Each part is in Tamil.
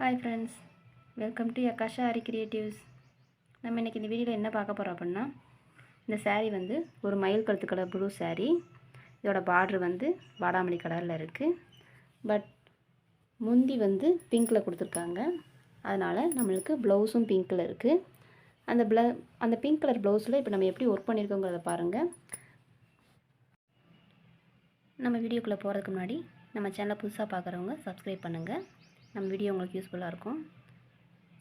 Hi friends, welcome to Yakasha Aari creatives. நம்ம இன்றைக்கி இந்த வீடியோவில் என்ன பார்க்க போகிறோம் அப்படின்னா, இந்த saree வந்து ஒரு மயில் கழுத்து கலர் ப்ளூ saree. இதோட பார்டர் வந்து வாடாமல்லி கலரில் இருக்குது. பட் முந்தி வந்து பிங்க்கில் கொடுத்துருக்காங்க. அதனால் நம்மளுக்கு ப்ளவுஸும் பிங்க்கில் இருக்குது. அந்த பிங்க் கலர் ப்ளவுஸில் இப்போ நம்ம எப்படி ஒர்க் பண்ணியிருக்கோங்கிறத பாருங்கள். நம்ம வீடியோக்குள்ளே போகிறதுக்கு முன்னாடி நம்ம சேனலை புதுசாக பார்க்குறவங்க சப்ஸ்கிரைப் பண்ணுங்கள். நம்ம வீடியோ உங்களுக்கு யூஸ்ஃபுல்லாக இருக்கும்.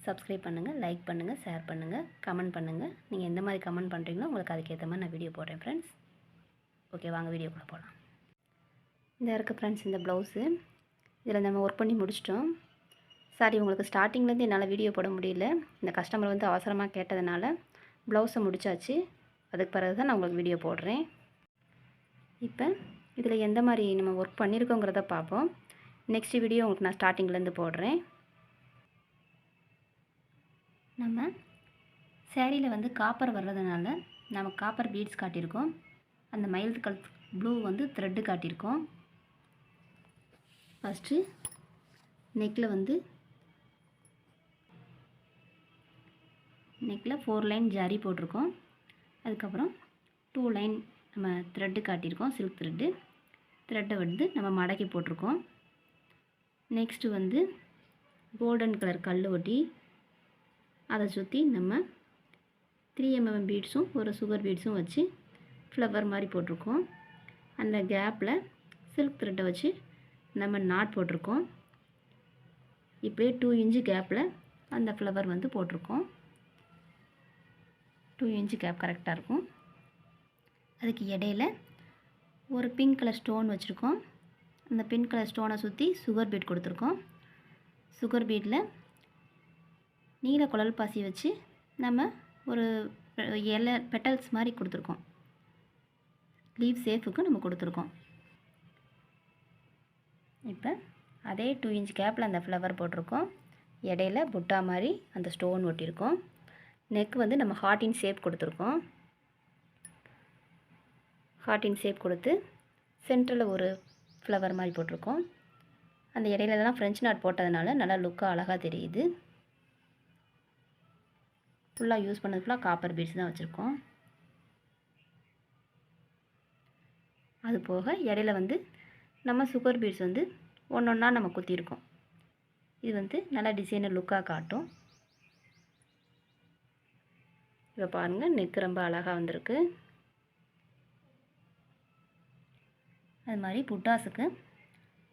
சப்ஸ்கிரைப் பண்ணுங்கள், லைக் பண்ணுங்கள், ஷேர் பண்ணுங்கள், கமெண்ட் பண்ணுங்கள். நீங்கள் எந்த மாதிரி கமெண்ட் பண்ணுறீங்களோ உங்களுக்கு அதுக்கேற்ற மாதிரி நான் வீடியோ போடுறேன் ஃப்ரெண்ட்ஸ். ஓகே, வாங்க வீடியோக்குள்ளே போகலாம். இந்த இருக்குது ஃப்ரெண்ட்ஸ் இந்த ப்ளவுஸு. இதில் நம்ம ஒர்க் பண்ணி முடிச்சிட்டோம். சாரி, உங்களுக்கு ஸ்டார்டிங்லேருந்து என்னால் வீடியோ போட முடியல. இந்த கஸ்டமர் வந்து அவசரமாக கேட்டதுனால ப்ளவுஸை முடித்தாச்சு. அதுக்கு பிறகு தான் நான் உங்களுக்கு வீடியோ போடுறேன். இப்போ இதில் எந்த மாதிரி நம்ம ஒர்க் பண்ணியிருக்கோங்கிறத பார்ப்போம். நெக்ஸ்ட் வீடியோ உங்களுக்கு நான் ஸ்டார்டிங்லேருந்து போடுறேன். நம்ம சேரீயில் வந்து காப்பர் வர்றதுனால நம்ம காப்பர் பீட்ஸ் காட்டியிருக்கோம். அந்த மயில் கலர் ப்ளூ வந்து த்ரெட்டு காட்டியிருக்கோம். ஃபஸ்ட்டு நெக்கில் 4 லைன் ஜரி போட்டிருக்கோம். அதுக்கப்புறம் 2 லைன் நம்ம த்ரெட்டு காட்டியிருக்கோம். சில்க் த்ரெட்டை வந்து நம்ம மடக்கி போட்டிருக்கோம். நெக்ஸ்ட்டு வந்து கோல்டன் கலர் கல் ஒட்டி அதை சுற்றி நம்ம 3mm பீட்ஸும் ஒரு சுகர் பீட்ஸும் வச்சு ஃப்ளவர் மாதிரி போட்டிருக்கோம். அந்த கேப்பில் சில்க் த்ரெட்டை வச்சு நம்ம நாட் போட்டிருக்கோம். இப்படியே 2 இன்ச்சு கேப்பில் அந்த ஃப்ளவர் வந்து போட்டிருக்கோம். 2 இன்ச்சு கேப் கரெக்டாக இருக்கும். அதுக்கு இடையில ஒரு பிங்க் கலர் ஸ்டோன் வச்சுருக்கோம். அந்த பிங்க் கலர் ஸ்டோனை சுற்றி சுகர் பீட் கொடுத்துருக்கோம். சுகர் பீட்டில் நீல குழல் பாசி வச்சு நம்ம ஒரு இலை பெட்டல்ஸ் மாதிரி கொடுத்துருக்கோம். லீவ் ஷேப்புக்கு நம்ம கொடுத்துருக்கோம். இப்போ அதே 2 இன்ச் கேப்பில் அந்த ஃப்ளவர் போட்டிருக்கோம். இடையில புட்டா மாதிரி அந்த ஸ்டோன் ஒட்டியிருக்கோம். நெக் வந்து நம்ம ஹார்ட்டின் ஷேப் கொடுத்துருக்கோம். ஹார்ட்டின் ஷேப் கொடுத்து சென்டரில் ஒரு ஃப்ளவர் மாதிரி போட்டிருக்கோம். அந்த இடையிலலாம் ஃப்ரெஞ்ச் நாட் போட்டதுனால நல்லா லுக்காக அழகாக தெரியுது. ஃபுல்லாக யூஸ் பண்ணது ஃபுல்லாக காப்பர் பீட்ஸ் தான் வச்சுருக்கோம். அது போக இடையில வந்து நம்ம சுகர் பீட்ஸ் வந்து ஒன்றா நம்ம குத்திருக்கோம். இது வந்து நல்லா டிசைனர் லுக்காக காட்டும். இப்போ பாருங்கள், நெக் ரொம்ப அழகாக வந்திருக்கு. அது மாதிரி புட்டாஸுக்கு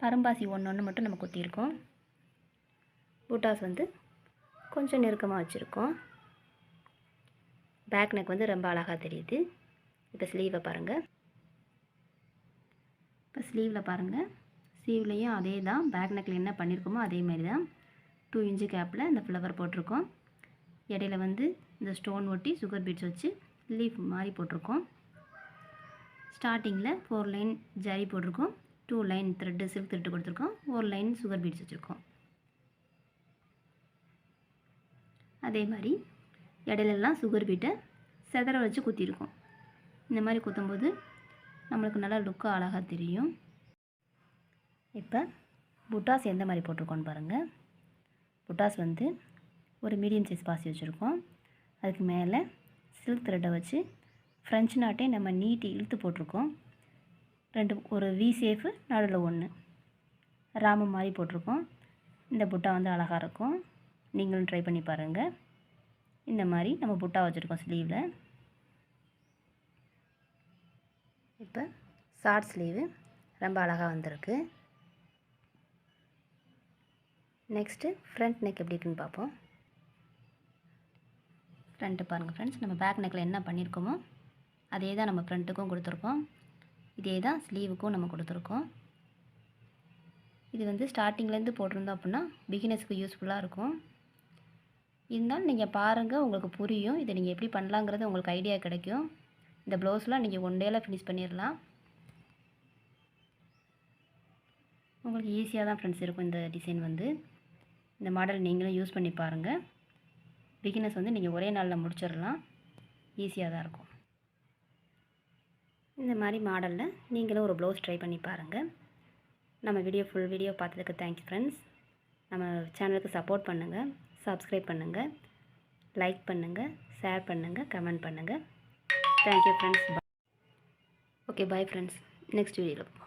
பரம்பாசி ஒன்று மட்டும் நம்ம குத்திருக்கோம். புட்டாஸ் வந்து கொஞ்சம் நெருக்கமாக வச்சுருக்கோம். பேக் நெக் வந்து ரொம்ப அழகாக தெரியுது. இப்போ ஸ்லீவை பாருங்கள். இப்போ ஸ்லீவில் பாருங்கள், ஸ்லீவ்லேயும் அதே தான். பேக் நெக்கில் என்ன பண்ணியிருக்கோமோ அதே மாதிரி தான். 2 இன்ச்சு கேப்பில் இந்த ஃப்ளவர் போட்டிருக்கோம். இடையில வந்து இந்த ஸ்டோன் ஒட்டி சுகர் பீட்ஸ் வச்சு லீஃப் மாதிரி போட்டிருக்கோம். ஸ்டார்டிங்கில் 4 லைன் ஜரி போட்டிருக்கோம். 2 லைன் த்ரெட்டு சில்க் த்ரெட்டு கொடுத்துருக்கோம். 1 லைன் சுகர் பீட்ஸ் வச்சுருக்கோம். அதே மாதிரி இடையிலலாம் சுகர் பீட்டை செதற வச்சு குத்திருக்கோம். இந்த மாதிரி குத்தும்போது நம்மளுக்கு நல்லா லுக்காக அழகாக தெரியும். இப்போ புட்டாஸ் எந்த மாதிரி போட்டிருக்கோன்னு பாருங்கள். புட்டாஸ் வந்து ஒரு மீடியம் சைஸ் பாசி வச்சுருக்கோம். அதுக்கு மேலே சில்க் த்ரெட்டை வச்சு ஃப்ரெஞ்ச் நாட்டே நம்ம நீட்டி இழுத்து போட்டிருக்கோம். ஒரு வி ஷேப்பு நடுவில் 1 ராமு மாதிரி போட்டிருக்கோம். இந்த புட்டா வந்து அழகாக இருக்கும். நீங்களும் ட்ரை பண்ணி பாருங்கள். இந்த மாதிரி நம்ம புட்டா வச்சுருக்கோம் ஸ்லீவில். இப்போ ஷார்ட் ஸ்லீவு ரொம்ப அழகாக வந்திருக்கு. நெக்ஸ்ட்டு ஃப்ரண்ட் நெக் எப்படி இருக்குன்னு பார்ப்போம். ஃப்ரண்ட்டு பாருங்கள் ஃப்ரெண்ட்ஸ், நம்ம பேக் நெக்கில் என்ன பண்ணியிருக்கோமோ அதே தான் நம்ம ஃப்ரண்ட்டுக்கும் கொடுத்துருக்கோம். இதே தான் ஸ்லீவுக்கும் நம்ம கொடுத்துருக்கோம். இது வந்து ஸ்டார்டிங்லேருந்து போட்டிருந்தோம் அப்படின்னா பிகினர்ஸ்க்கு யூஸ்ஃபுல்லாக இருக்கும். இருந்தாலும் நீங்கள் பாருங்கள், உங்களுக்கு புரியும். இதை நீங்கள் எப்படி பண்ணலாங்கிறது உங்களுக்கு ஐடியா கிடைக்கும். இந்த ப்ளவுஸ்லாம் நீங்கள் 1 டேயில் ஃபினிஷ் பண்ணிடலாம். உங்களுக்கு ஈஸியாக தான் ஃப்ரெண்ட்ஸ் இருக்கும். இந்த டிசைன் வந்து இந்த மாடல் நீங்களும் யூஸ் பண்ணி பாருங்கள். பிகினர்ஸ் வந்து நீங்கள் ஒரே நாளில் முடிச்சிடலாம். ஈஸியாக தான் இருக்கும். இந்த மாதிரி மாடலில் நீங்களும் ஒரு ப்ளவுஸ் ட்ரை பண்ணி பாருங்கள். நம்ம ஃபுல் வீடியோ பார்த்ததுக்கு தேங்க்யூ ஃப்ரெண்ட்ஸ். நம்ம சேனலுக்கு சப்போர்ட் பண்ணுங்கள், சப்ஸ்கிரைப் பண்ணுங்கள், லைக் பண்ணுங்கள், ஷேர் பண்ணுங்கள், கமெண்ட் பண்ணுங்கள். Thank you friends. Okay, bye friends. Next வீடியோவில்